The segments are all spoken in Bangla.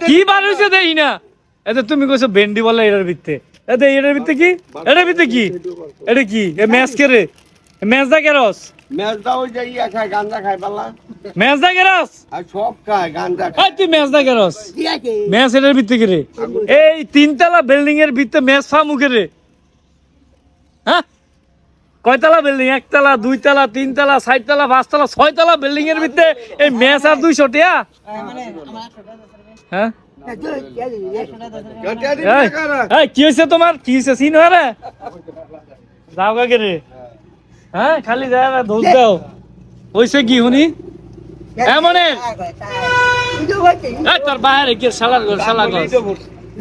কি বার হইছে দেই না এতে তুমি কইছো ভেন্ডি বলে এটার ভিতরে এতে এটার ভিতরে কি এটার ভিতরে কি এটা কি এ ম্যাচ কে রে ম্যাচ দা কে রস ম্যাচ দাও যাই খায় গান্দা খায় বালা ম্যাচ দা কে রস আর সব খায় গান্দা এই তুই ম্যাচ দা কে রস ম্যাচ এটার ভিতরে কি রে এই তিনতলা বিল্ডিং এর ভিতরে ম্যাচ ফামু কে রে হ্যাঁ কয়তলা বিল্ডিং একতলা দুইতলা তিনতলা চারতলা পাঁচতলা ছয়তলা বিল্ডিং এর ভিতরে এই ম্যাচ আর 200 টাকা হ্যাঁ এই কি হইছে তোমার কি হইছে সিন হরে যাও কে রে হ্যাঁ খালি যায় না ধোস দাও হইছে কি হুনি এমনে এই তোর বাইরে কি শালার ঘর শালা ঘর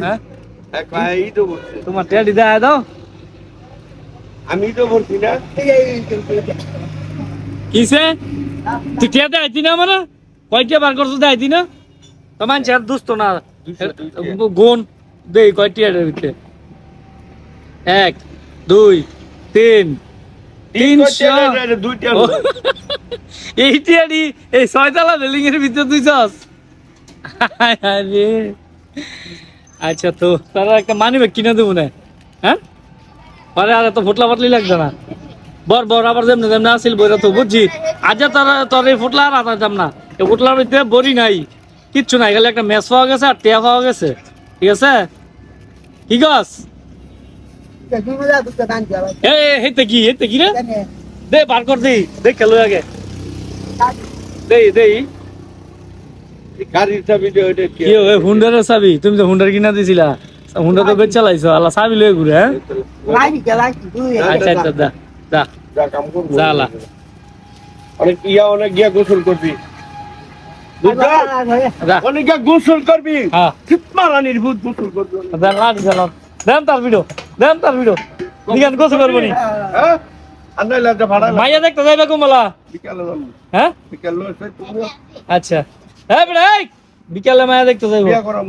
হ্যাঁ এক ভাই তো বলছে তোমার টেডি দাও দাও আমি তো বলছি না কিসে তুই টিয়া দেখাইতি না মানে কয়টা বার করছো দেখাইতি না তোমার চার দুস্ত না গুণ দে কয়টি এর ভিতরে 1 2 3 300 দুইটা এই টিয়াডি এই ছয়তলা বিল্ডিং এর ভিতরে তুই যাস আরে আচ্ছা তো তারা একটা মানি ব্যাগ কিনে দেবো না হ্যাঁ আরে আরে তো ফুটলা পাতলি লাগছে না বর বর আবার যেমন যেমন আসিল বইরা তো বুঝছি আজ তারা তোর এই ফুটলা আর আতাম না এই ফুটলার ভিতরে বড়ি নাই কিচ্ছু নাই খালি একটা ম্যাচ পাওয়া গেছে আর টেয়া পাওয়া গেছে ঠিক আছে কি গাছ হেতে কি রে দে বার কর দি দেখ খেলো আগে দেই দেই গাড়ির চাবি দে ওটা কি কি ওই হুন্ডারের চাবি তুমি তো হুন্ডার কিনা দিছিলা হুন্ডা তো বেচ চালাইছো আল্লাহ চাবি লয়ে ঘুরে হ্যাঁ আচ্ছা আচ্ছা দা দা যা কাম করব জালা অনেক গিয়া গোসল করবি অনেক গিয়া গোসল করবি হ্যাঁ মারানির ভূত গোসল করবি দেন লাড়ি চালান দেন তার ভিডিও নিগান গোছ করবো নি হ্যাঁ আন্দাই লাগতে ভাড়া মাইয়া দেখতে যাইবা কুমলা বিকালে যাবো হ্যাঁ বিকালে আচ্ছা হ্যাঁ বেটা বিকালে মায়া দেখতে যাইবো বিয়া করাম